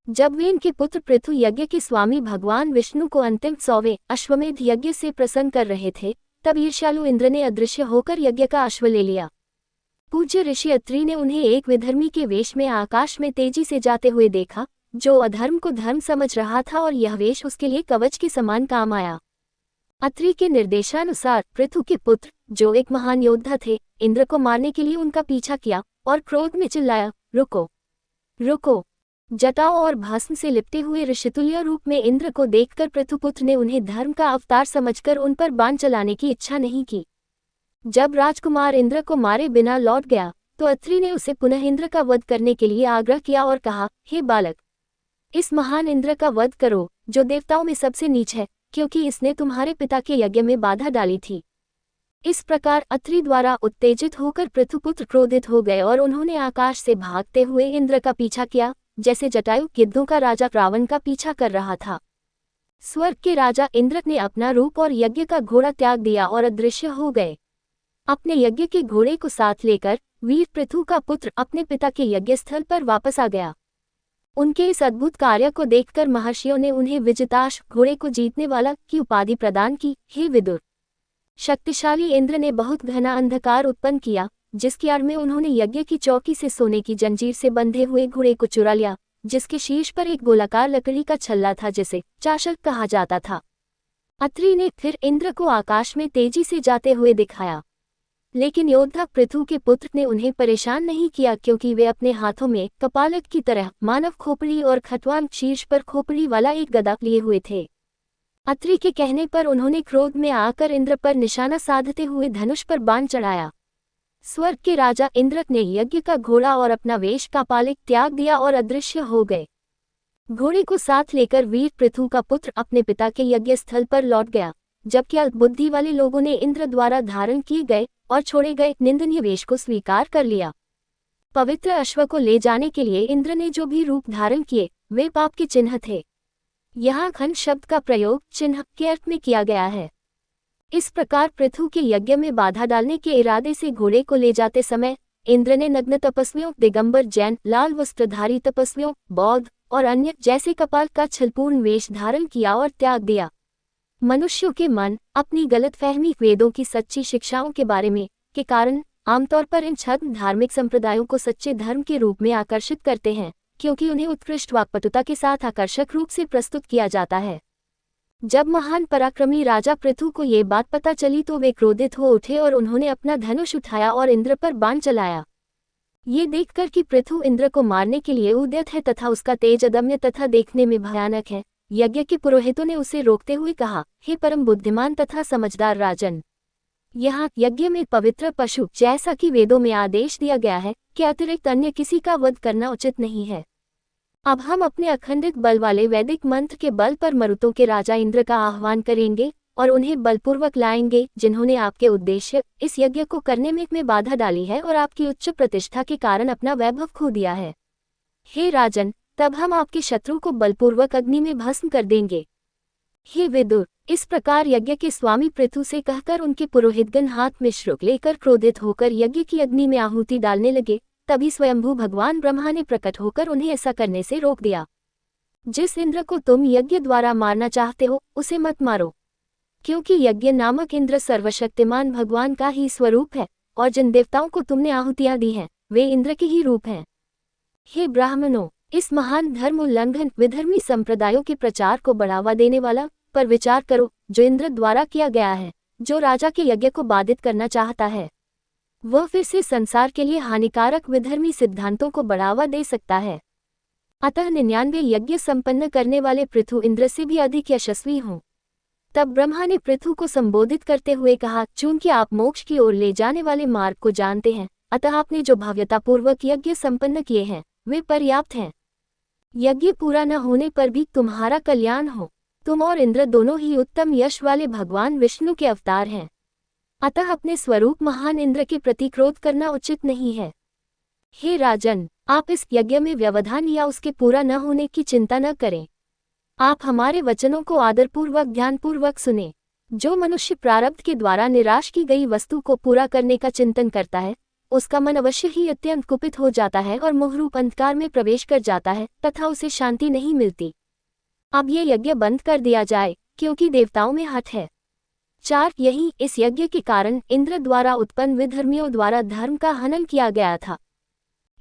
जब वे इनके पुत्र पृथु यज्ञ के स्वामी भगवान विष्णु को अंतिम 100वें अश्वमेध यज्ञ से प्रसन्न कर रहे थे, तब ईर्ष्यालु इंद्र ने अदृश्य होकर यज्ञ का अश्व ले लिया। पूज्य ऋषि अत्रि ने उन्हें एक विधर्मी के वेश में आकाश में तेजी से जाते हुए देखा, जो अधर्म को धर्म समझ रहा था और यह वेश उसके लिए कवच के समान काम आया। अत्रि के निर्देशानुसार पृथु के पुत्र, जो एक महान योद्धा थे, इंद्र को मारने के लिए उनका पीछा किया और क्रोध में चिल्लाया, रुको, रुको। जटाओं और भस्म से लिपटे हुए ऋषितुल्य रूप में इंद्र को देखकर पृथुपुत्र ने उन्हें धर्म का अवतार समझकर उन पर बाण चलाने की इच्छा नहीं की। जब राजकुमार इंद्र को मारे बिना लौट गया, तो अत्रि ने उसे पुनः इंद्र का वध करने के लिए आग्रह किया और कहा, हे बालक, इस महान इंद्र का वध करो, जो देवताओं में सबसे नीच है, क्योंकि इसने तुम्हारे पिता के यज्ञ में बाधा डाली थी। इस प्रकार अत्रि द्वारा उत्तेजित होकर पृथुपुत्र क्रोधित हो गए और उन्होंने आकाश से भागते हुए इंद्र का पीछा किया, जैसे जटायु गिद्धों का राजा रावण का पीछा कर रहा था। स्वर्ग के राजा इंद्र ने अपना रूप और यज्ञ का घोड़ा त्याग दिया और अदृश्य हो गए। अपने यज्ञ के घोड़े को साथ लेकर वीर पृथु का पुत्र अपने पिता के यज्ञ स्थल पर वापस आ गया। उनके इस अद्भुत कार्य को देखकर महर्षियों ने उन्हें विजिताश्व, घोड़े को जीतने वाला, की उपाधि प्रदान की। हे विदुर, शक्तिशाली इंद्र ने बहुत घना अंधकार उत्पन्न किया, जिसकी आड़ में उन्होंने यज्ञ की चौकी से सोने की जंजीर से बंधे हुए घोड़े को चुरा लिया, जिसके शीर्ष पर एक गोलाकार लकड़ी का छल्ला था जिसे चाशक कहा जाता था। अत्रि ने फिर इंद्र को आकाश में तेजी से जाते हुए दिखाया, लेकिन योद्धा पृथु के पुत्र ने उन्हें परेशान नहीं किया, क्योंकि वे अपने हाथों में कपालक की तरह मानव खोपड़ी और खटवान शीर्ष पर खोपड़ी वाला एक गदा लिए हुए थे। अत्रि के कहने पर उन्होंने क्रोध में आकर इंद्र पर निशाना साधते हुए धनुष पर बाण चढ़ाया। स्वर्ग के राजा इंद्र ने यज्ञ का घोड़ा और अपना वेश का पालिक त्याग दिया और अदृश्य हो गए। घोड़े को साथ लेकर वीर पृथु का पुत्र अपने पिता के यज्ञ स्थल पर लौट गया, जबकि अल्पबुद्धि वाले लोगों ने इंद्र द्वारा धारण किए गए और छोड़े गए निंदनीय वेश को स्वीकार कर लिया। पवित्र अश्व को ले जाने के लिए इंद्र ने जो भी रूप धारण किए, वे पाप के चिन्ह थे। यहाँ खंड शब्द का प्रयोग चिन्ह के अर्थ में किया गया है। इस प्रकार पृथु के यज्ञ में बाधा डालने के इरादे से घोड़े को ले जाते समय इंद्र ने नग्न तपस्वियों, दिगंबर जैन, लाल वस्त्रधारी तपस्वियों, बौद्ध और अन्य जैसे कपाल का छलपूर्ण वेश धारण किया और त्याग दिया। मनुष्यों के मन अपनी गलतफहमी वेदों की सच्ची शिक्षाओं के बारे में के कारण आमतौर पर इन छद्म धार्मिक संप्रदायों को सच्चे धर्म के रूप में आकर्षित करते हैं, क्योंकि उन्हें उत्कृष्ट वाक्पटुता के साथ आकर्षक रूप से प्रस्तुत किया जाता है। जब महान पराक्रमी राजा पृथु को ये बात पता चली तो वे क्रोधित हो उठे और उन्होंने अपना धनुष उठाया और इंद्र पर बाण चलाया। ये देखकर कि पृथु इंद्र को मारने के लिए उद्यत है तथा उसका तेज अदम्य तथा देखने में भयानक है, यज्ञ के पुरोहितों ने उसे रोकते हुए कहा, हे परम बुद्धिमान तथा समझदार राजन, यहाँ यज्ञ में पवित्र पशु जैसा कि वेदों में आदेश दिया गया है कि अतिरिक्त अन्य किसी का वध करना उचित नहीं है। अब हम अपने अखंडित बल वाले वैदिक मंत्र के बल पर मरुतों के राजा इंद्र का आह्वान करेंगे और उन्हें बलपूर्वक लाएंगे, जिन्होंने आपके उद्देश्य इस यज्ञ को करने में बाधा डाली है और आपकी उच्च प्रतिष्ठा के कारण अपना वैभव खो दिया है। हे राजन, तब हम आपके शत्रु को बलपूर्वक अग्नि में भस्म कर देंगे। हे विदुर, इस प्रकार यज्ञ के स्वामी पृथु से कहकर उनके पुरोहितगण हाथ में श्रुक लेकर क्रोधित होकर यज्ञ की अग्नि में आहुति डालने लगे। तभी स्वयंभू भगवान ब्रह्मा ने प्रकट होकर उन्हें ऐसा करने से रोक दिया। जिस इंद्र को तुम यज्ञ द्वारा मारना चाहते हो उसे मत मारो, क्योंकि यज्ञ नामक इंद्र सर्वशक्तिमान भगवान का ही स्वरूप है और जिन देवताओं को तुमने आहुतियां दी हैं वे इंद्र के ही रूप हैं। हे ब्राह्मणों, इस महान धर्म उल्लंघन विधर्मी संप्रदायों के प्रचार को बढ़ावा देने वाला पर विचार करो, जो इंद्र द्वारा किया गया है। जो राजा के यज्ञ को बाधित करना चाहता है वह फिर से संसार के लिए हानिकारक विधर्मी सिद्धांतों को बढ़ावा दे सकता है। अतः 99 यज्ञ संपन्न करने वाले पृथु इंद्र से भी अधिक यशस्वी हों। तब ब्रह्मा ने पृथु को संबोधित करते हुए कहा, चूंकि आप मोक्ष की ओर ले जाने वाले मार्ग को जानते हैं, अतः आपने जो भव्यतापूर्वक यज्ञ संपन्न किए हैं वे पर्याप्त हैं। यज्ञ पूरा न होने पर भी तुम्हारा कल्याण हो। तुम और इंद्र दोनों ही उत्तम यश वाले भगवान विष्णु के अवतार हैं, अतः अपने स्वरूप महान इंद्र के प्रति क्रोध करना उचित नहीं है। हे राजन, आप इस यज्ञ में व्यवधान या उसके पूरा न होने की चिंता न करें। आप हमारे वचनों को आदरपूर्वक ध्यानपूर्वक सुने। जो मनुष्य प्रारब्ध के द्वारा निराश की गई वस्तु को पूरा करने का चिंतन करता है उसका मन अवश्य ही अत्यंत कुपित हो जाता है और मोहरूप अंधकार में प्रवेश कर जाता है तथा उसे शांति नहीं मिलती। अब ये यज्ञ बंद कर दिया जाए, क्योंकि देवताओं में हठ है। 4 यही इस यज्ञ के कारण इंद्र द्वारा उत्पन्न विधर्मियों द्वारा धर्म का हनन किया गया था।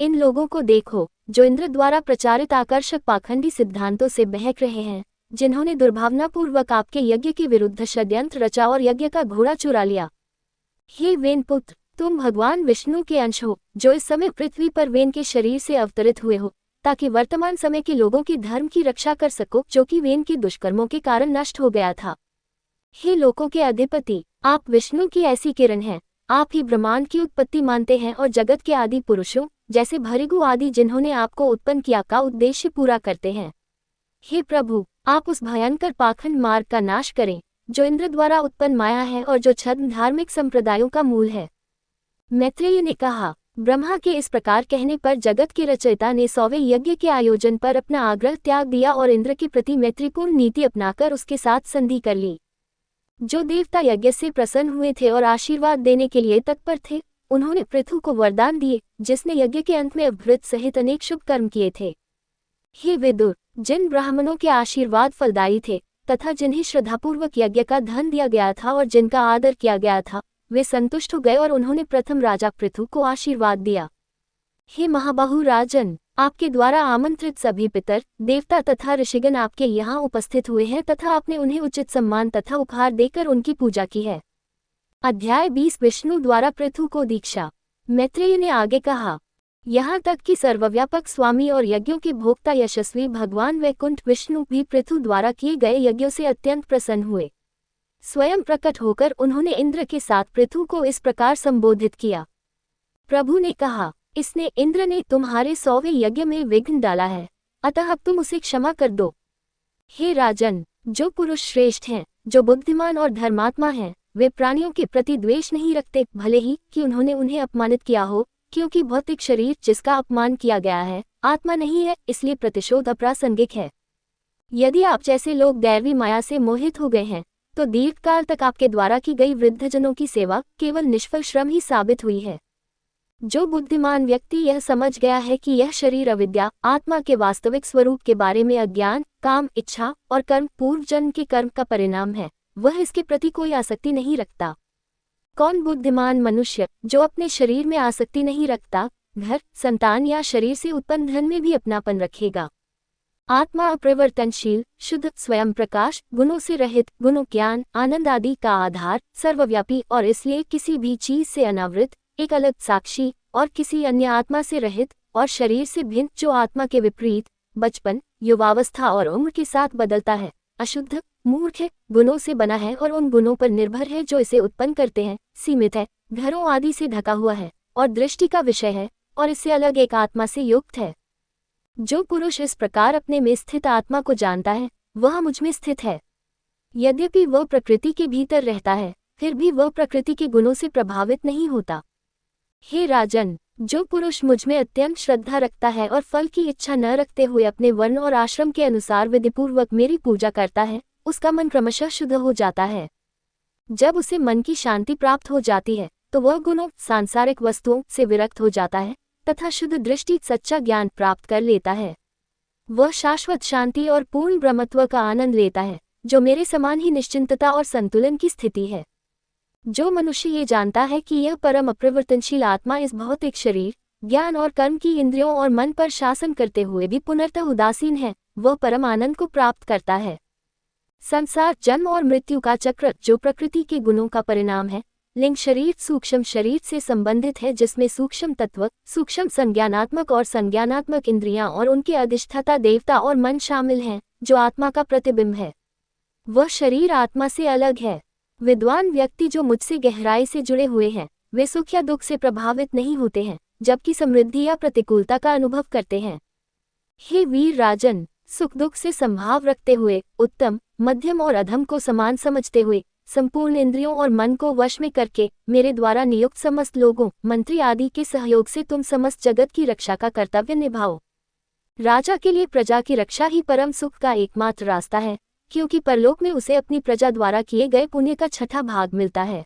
इन लोगों को देखो जो इंद्र द्वारा प्रचारित आकर्षक पाखंडी सिद्धांतों से बहक रहे हैं, जिन्होंने दुर्भावनापूर्वक आपके यज्ञ के विरुद्ध षड्यंत्र रचा और यज्ञ का घोड़ा चुरा लिया। हे वेन पुत्र, तुम भगवान विष्णु के अंश हो, जो इस समय पृथ्वी पर वेन के शरीर से अवतरित हुए हो, ताकि वर्तमान समय के लोगों की धर्म की रक्षा कर सको, जो कि वेन के दुष्कर्मों के कारण नष्ट हो गया था। हे लोकों के अधिपति, आप विष्णु की ऐसी किरण हैं। आप ही ब्रह्मांड की उत्पत्ति मानते हैं और जगत के आदि पुरुषों जैसे भृगु आदि जिन्होंने आपको उत्पन्न किया का उद्देश्य पूरा करते हैं। हे प्रभु, आप उस भयंकर पाखंड मार्ग का नाश करें जो इंद्र द्वारा उत्पन्न माया है और जो छद्म धार्मिक संप्रदायों का मूल है। मैत्रेय ने कहा, ब्रह्मा के इस प्रकार कहने पर जगत के रचयिता ने 100वें यज्ञ के आयोजन पर अपना आग्रह त्याग दिया और इंद्र के प्रति मैत्रीपूर्ण नीति अपनाकर उसके साथ संधि कर ली। जो देवता यज्ञ से प्रसन्न हुए थे और आशीर्वाद देने के लिए तत्पर थे, उन्होंने पृथु को वरदान दिए, जिसने यज्ञ के अंत में अभृत सहित अनेक शुभ कर्म किए थे। हे विदुर, जिन ब्राह्मणों के आशीर्वाद फलदायी थे तथा जिन्हें श्रद्धापूर्वक यज्ञ का धन दिया गया था और जिनका आदर किया गया था, वे संतुष्ट हो गए और उन्होंने प्रथम राजा पृथु को आशीर्वाद दिया। हे महाबाहु राजन, आपके द्वारा आमंत्रित सभी पितर देवता तथा ऋषिगण आपके यहाँ उपस्थित हुए हैं तथा आपने उन्हें उचित सम्मान तथा उपहार देकर उनकी पूजा की है। अध्याय 20 विष्णु द्वारा पृथु को दीक्षा। मैत्रेय ने आगे कहा, यहाँ तक कि सर्वव्यापक स्वामी और यज्ञों के भोक्ता यशस्वी भगवान वैकुंठ विष्णु भी पृथु द्वारा किए गए यज्ञों से अत्यंत प्रसन्न हुए। स्वयं प्रकट होकर उन्होंने इंद्र के साथ पृथु को इस प्रकार संबोधित किया। प्रभु ने कहा, इसने इंद्र ने तुम्हारे 100वें यज्ञ में विघ्न डाला है, अतः अब तुम उसे क्षमा कर दो। हे राजन, जो पुरुष श्रेष्ठ हैं, जो बुद्धिमान और धर्मात्मा हैं, वे प्राणियों के प्रति द्वेष नहीं रखते, भले ही कि उन्होंने उन्हें अपमानित किया हो, क्योंकि भौतिक शरीर जिसका अपमान किया गया है आत्मा नहीं है, इसलिए प्रतिशोध अप्रासंगिक है। यदि आप जैसे लोग दैवी माया से मोहित हो गए हैं तो दीर्घकाल तक आपके द्वारा की गई वृद्धजनों की सेवा केवल निष्फल श्रम ही साबित हुई है। जो बुद्धिमान व्यक्ति यह समझ गया है कि यह शरीर अविद्या आत्मा के वास्तविक स्वरूप के बारे में अज्ञान, काम, इच्छा और कर्म पूर्व जन्म के कर्म का परिणाम है, वह इसके प्रति कोई आसक्ति नहीं रखता। कौन बुद्धिमान मनुष्य जो अपने शरीर में आसक्ति नहीं रखता, घर, संतान या शरीर से उत्पन्न धन में भी अपनापन रखेगा। आत्मा अपरिवर्तनशील, शुद्ध, स्वयं प्रकाश, गुणों से रहित, गुणों, ज्ञान, आनंद आदि का आधार, सर्वव्यापी और इसलिए किसी भी चीज से अनावृत, एक अलग साक्षी और किसी अन्य आत्मा से रहित और शरीर से भिन्न, जो आत्मा के विपरीत बचपन, युवावस्था और उम्र के साथ बदलता है, अशुद्ध, मूर्ख है, गुणों से बना है और उन गुणों पर निर्भर है जो इसे उत्पन्न करते हैं, सीमित है, घरों आदि से ढका हुआ है और दृष्टि का विषय है और इससे अलग एक आत्मा से युक्त है। जो पुरुष इस प्रकार अपने में स्थित आत्मा को जानता है, वह मुझ में स्थित है। यद्यपि वह प्रकृति के भीतर रहता है, फिर भी वह प्रकृति के गुणों से प्रभावित नहीं होता। हे राजन, जो पुरुष मुझ में अत्यंत श्रद्धा रखता है और फल की इच्छा न रखते हुए अपने वर्ण और आश्रम के अनुसार विधिपूर्वक मेरी पूजा करता है, उसका मन क्रमशः शुद्ध हो जाता है। जब उसे मन की शांति प्राप्त हो जाती है, तो वह गुणों, सांसारिक वस्तुओं से विरक्त हो जाता है तथा शुद्ध दृष्टि, सच्चा ज्ञान प्राप्त कर लेता है। वह शाश्वत शांति और पूर्ण ब्रह्मत्व का आनंद लेता है, जो मेरे समान ही निश्चिंतता और संतुलन की स्थिति है। जो मनुष्य ये जानता है कि यह परम अपरिवर्तनशील आत्मा इस भौतिक शरीर, ज्ञान और कर्म की इंद्रियों और मन पर शासन करते हुए भी पुनर्तः उदासीन है, वह परम आनंद को प्राप्त करता है। संसार, जन्म और मृत्यु का चक्र जो प्रकृति के गुणों का परिणाम है, लिंग शरीर सूक्ष्म शरीर से संबंधित है, जिसमें सूक्ष्म तत्व, सूक्ष्म संज्ञानात्मक और संज्ञानात्मक इंद्रियां और उनके अधिष्ठाता देवता और मन शामिल हैं, जो आत्मा का प्रतिबिंब है। वह शरीर आत्मा से अलग है। विद्वान व्यक्ति जो मुझसे गहराई से जुड़े हुए हैं, वे सुख या दुख से प्रभावित नहीं होते हैं, जबकि समृद्धि या प्रतिकूलता का अनुभव करते हैं। हे वीर राजन, सुख दुख से संभाव रखते हुए, उत्तम, मध्यम और अधम को समान समझते हुए, संपूर्ण इंद्रियों और मन को वश में करके, मेरे द्वारा नियुक्त समस्त लोगों, मंत्री आदि के सहयोग से तुम समस्त जगत की रक्षा का कर्तव्य निभाओ। राजा के लिए प्रजा की रक्षा ही परम सुख का एकमात्र रास्ता है, क्योंकि परलोक में उसे अपनी प्रजा द्वारा किए गए पुण्य का छठा भाग मिलता है।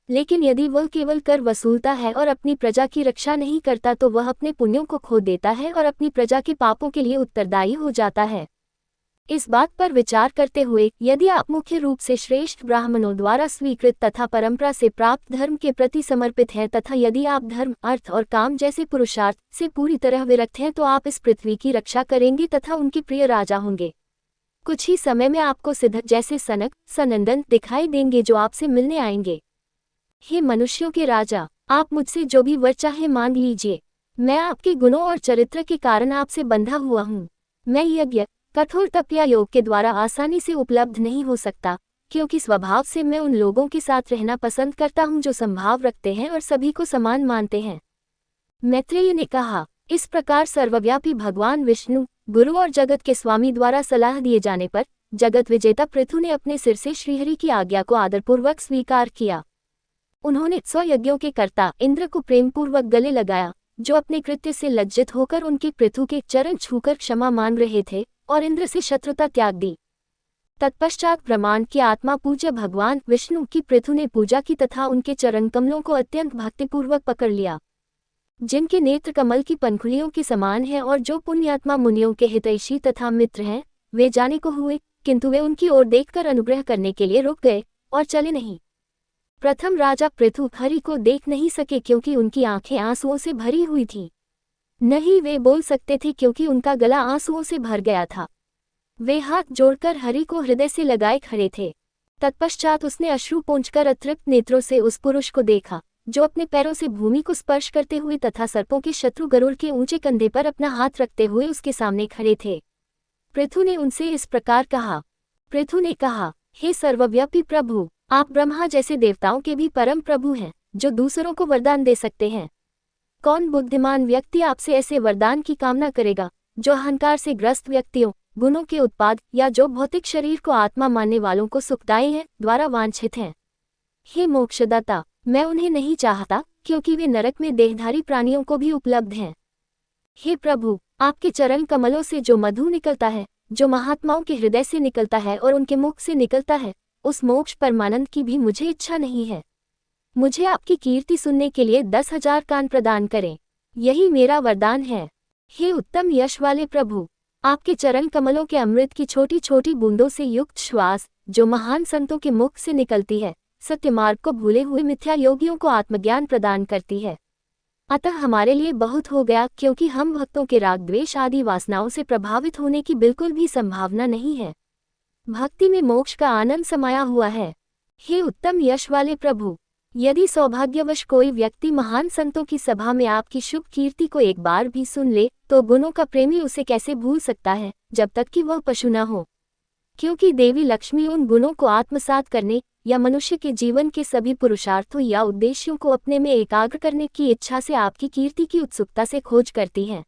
लेकिन यदि वह केवल कर वसूलता है और अपनी प्रजा की रक्षा नहीं करता, तो वह अपने पुण्यों को खो देता है और अपनी प्रजा के पापों के लिए उत्तरदायी हो जाता है। इस बात पर विचार करते हुए, यदि आप मुख्य रूप से श्रेष्ठ ब्राह्मणों द्वारा स्वीकृत तथा परंपरा से प्राप्त धर्म के प्रति समर्पित हैं, तथा यदि आप धर्म, अर्थ और काम जैसे पुरुषार्थ से पूरी तरह विरक्त हैं, तो आप इस पृथ्वी की रक्षा करेंगे तथा उनके प्रिय राजा होंगे। कुछ ही समय में आपको सिद्धक जैसे सनक, सनंदन दिखाई देंगे, जो आपसे मिलने आएंगे। हे मनुष्यों के राजा, आप मुझसे जो भी वर चाहे मांग लीजिए। मैं आपके गुणों और चरित्र के कारण आपसे बंधा हुआ हूँ। मैं यज्ञ, कठोर तपस्या योग के द्वारा आसानी से उपलब्ध नहीं हो सकता, क्योंकि स्वभाव से मैं उन लोगों के साथ रहना पसंद करता हूँ जो संभाव रखते हैं और सभी को समान मानते हैं। मैत्रेय ने कहा, इस प्रकार सर्वव्यापी भगवान विष्णु, गुरु और जगत के स्वामी द्वारा सलाह दिए जाने पर जगत विजेता पृथु ने अपने सिर से श्रीहरि की आज्ञा को आदरपूर्वक स्वीकार किया। उन्होंने 100 यज्ञों के कर्ता इंद्र को प्रेमपूर्वक गले लगाया, जो अपने कृत्य से लज्जित होकर उनके पृथु के चरण छूकर क्षमा मांग रहे थे, और इंद्र से शत्रुता त्याग दी। तत्पश्चात ब्रह्मांड की आत्मा पूज्य भगवान विष्णु की पृथु ने पूजा की तथा उनके चरण कमलों को अत्यंत भक्तिपूर्वक पकड़ लिया, जिनके नेत्र कमल की पंखुड़ियों के समान है और जो पुण्यात्मा मुनियों के हितैषी तथा मित्र हैं, वे जाने को हुए, किंतु वे उनकी ओर देखकर अनुग्रह करने के लिए रुक गए और चले नहीं। प्रथम राजा पृथु हरि को देख नहीं सके, क्योंकि उनकी आंखें आंसुओं से भरी हुई थीं। नहीं वे बोल सकते थे, क्योंकि उनका गला आंसुओं से भर गया था। वे हाथ जोड़कर हरि को हृदय से लगाए खड़े थे। तत्पश्चात उसने अश्रु पोंछकर अतृप्त नेत्रों से उस पुरुष को देखा, जो अपने पैरों से भूमि को स्पर्श करते हुए तथा सर्पों के शत्रु गरुड़ के ऊंचे कंधे पर अपना हाथ रखते हुए उसके सामने खड़े थे। पृथु ने उनसे इस प्रकार कहा। पृथु ने कहा, हे सर्वव्यापी प्रभु, आप ब्रह्मा जैसे देवताओं के भी परम प्रभु हैं, जो दूसरों को वरदान दे सकते हैं। कौन बुद्धिमान व्यक्ति आपसे ऐसे वरदान की कामना करेगा, जो अहंकार से ग्रस्त व्यक्तियों, गुणों के उत्पाद या जो भौतिक शरीर को आत्मा मानने वालों को सुखदायी है द्वारा वांछित हैं। हे मोक्षदाता, मैं उन्हें नहीं चाहता, क्योंकि वे नरक में देहधारी प्राणियों को भी उपलब्ध हैं। हे प्रभु, आपके चरण कमलों से जो मधु निकलता है, जो महात्माओं के हृदय से निकलता है और उनके मुख से निकलता है, उस मोक्ष परमानंद की भी मुझे इच्छा नहीं है। मुझे आपकी कीर्ति सुनने के लिए 10,000 कान प्रदान करें, यही मेरा वरदान है। हे उत्तम यश वाले प्रभु, आपके चरण कमलों के अमृत की छोटी छोटी बूंदों से युक्त श्वास, जो महान संतों के मुख से निकलती है, सत्य मार्ग को भूले हुए मिथ्या योगियों को आत्मज्ञान प्रदान करती है। अतः हमारे लिए बहुत हो गया, क्योंकि हम भक्तों के राग द्वेष आदि वासनाओं से प्रभावित होने की बिल्कुल भी संभावना नहीं है। भक्ति में मोक्ष का आनंद समाया हुआ है। हे उत्तम यश वाले प्रभु, यदि सौभाग्यवश कोई व्यक्ति महान संतों की सभा में आपकी शुभ कीर्ति को एक बार भी सुन ले, तो गुणों का प्रेमी उसे कैसे भूल सकता है, जब तक कि वह पशु न हो। क्योंकि देवी लक्ष्मी उन गुणों को आत्मसात करने या मनुष्य के जीवन के सभी पुरुषार्थों या उद्देश्यों को अपने में एकाग्र करने की इच्छा से आपकी कीर्ति की उत्सुकता से खोज करती हैं।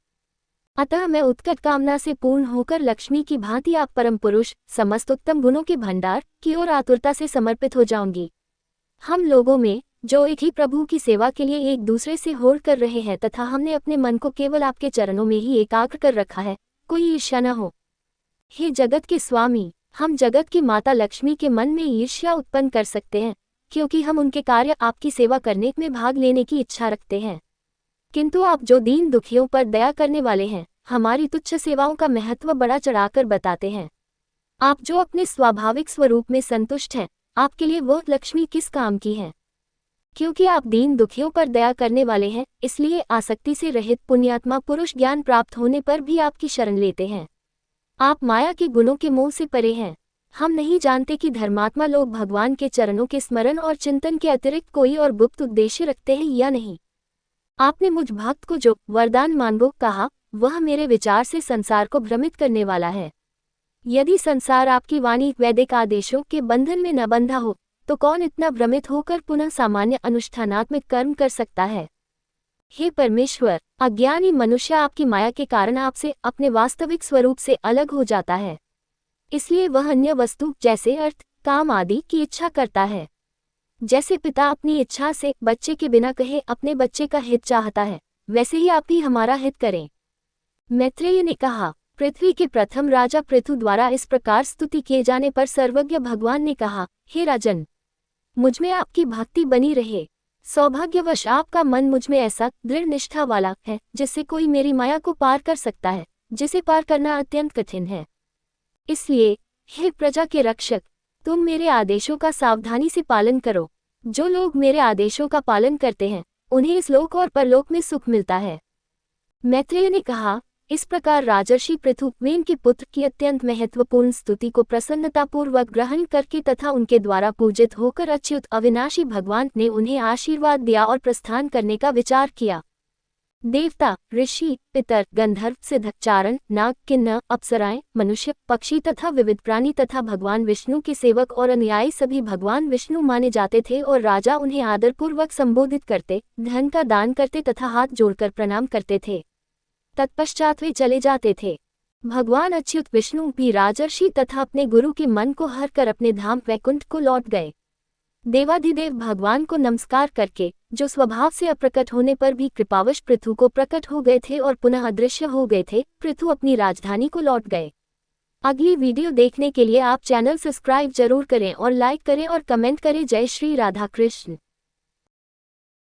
अतः मैं उत्कट कामना से पूर्ण होकर लक्ष्मी की भांति आप परम पुरुष समस्त उत्तम गुणों के भंडार की ओर आतुरता से समर्पित हो जाऊंगी। हम लोगों में जो एक ही प्रभु की सेवा के लिए एक दूसरे से होड़ कर रहे हैं तथा हमने अपने मन को केवल आपके चरणों में ही एकाग्र कर रखा है, कोई ईर्ष्या न हो। हे जगत के स्वामी, हम जगत की माता लक्ष्मी के मन में ईर्ष्या उत्पन्न कर सकते हैं, क्योंकि हम उनके कार्य आपकी सेवा करने में भाग लेने की इच्छा रखते हैं। किंतु आप जो दीन दुखियों पर दया करने वाले हैं, हमारी तुच्छ सेवाओं का महत्व बड़ा चढ़ाकर बताते हैं। आप जो अपने स्वाभाविक स्वरूप में संतुष्ट हैं, आपके लिए वह लक्ष्मी किस काम की है। क्योंकि आप दीन दुखियों पर दया करने वाले हैं, इसलिए आसक्ति से रहित पुण्यात्मा पुरुष ज्ञान प्राप्त होने पर भी आपकी शरण लेते हैं। आप माया के गुणों के मोह से परे हैं। हम नहीं जानते कि धर्मात्मा लोग भगवान के चरणों के स्मरण और चिंतन के अतिरिक्त कोई और गुप्त उद्देश्य रखते हैं या नहीं। आपने मुझ भक्त को जो वरदान मांगो कहा, वह मेरे विचार से संसार को भ्रमित करने वाला है। यदि संसार आपकी वाणी वैदिक आदेशों के बंधन में न बंधा हो, तो कौन इतना भ्रमित होकर पुनः सामान्य अनुष्ठानात्मक कर्म कर सकता है। हे परमेश्वर, अज्ञानी मनुष्य आपकी माया के कारण आपसे अपने वास्तविक स्वरूप से अलग हो जाता है। इसलिए वह अन्य वस्तु जैसे अर्थ, काम आदि की इच्छा करता है। जैसे पिता अपनी इच्छा से बच्चे के बिना कहे अपने बच्चे का हित चाहता है, वैसे ही आप भी हमारा हित करें। मैत्रेय ने कहा, पृथ्वी के प्रथम राजा पृथु द्वारा इस प्रकार स्तुति किए जाने पर सर्वज्ञ भगवान ने कहा, हे राजन, मुझमें आपकी भक्ति बनी रहे। सौभाग्यवश आपका मन मुझमें ऐसा दृढ़ निष्ठा वाला है जिससे कोई मेरी माया को पार कर सकता है, जिसे पार करना अत्यंत कठिन है। इसलिए हे प्रजा के रक्षक, तुम मेरे आदेशों का सावधानी से पालन करो। जो लोग मेरे आदेशों का पालन करते हैं, उन्हें इस लोक और परलोक में सुख मिलता है। मैत्रेय ने कहा, इस प्रकार राजर्षि पृथु वेन के पुत्र की अत्यंत महत्वपूर्ण स्तुति को प्रसन्नतापूर्वक ग्रहण करके तथा उनके द्वारा पूजित होकर अच्युत अविनाशी भगवान ने उन्हें आशीर्वाद दिया और प्रस्थान करने का विचार किया। देवता, ऋषि, पितर, गंधर्व, सिद्ध, चारण, नाग, किन्नर, अप्सराएं, मनुष्य, पक्षी तथा विविध प्राणी तथा भगवान विष्णु के सेवक और अनुयायी सभी भगवान विष्णु माने जाते थे और राजा उन्हें आदरपूर्वक संबोधित करते, धन का दान करते तथा हाथ जोड़कर प्रणाम करते थे। तत्पश्चात वे चले जाते थे। भगवान अच्युत विष्णु भी राजर्षि तथा अपने गुरु के मन को हर कर अपने धाम वैकुंठ को लौट गए। देवाधिदेव भगवान को नमस्कार करके, जो स्वभाव से अप्रकट होने पर भी कृपावश पृथु को प्रकट हो गए थे और पुनः अदृश्य हो गए थे, पृथु अपनी राजधानी को लौट गए। अगली वीडियो देखने के लिए आप चैनल सब्सक्राइब जरूर करें और लाइक करें और कमेंट करें। जय श्री राधा कृष्ण।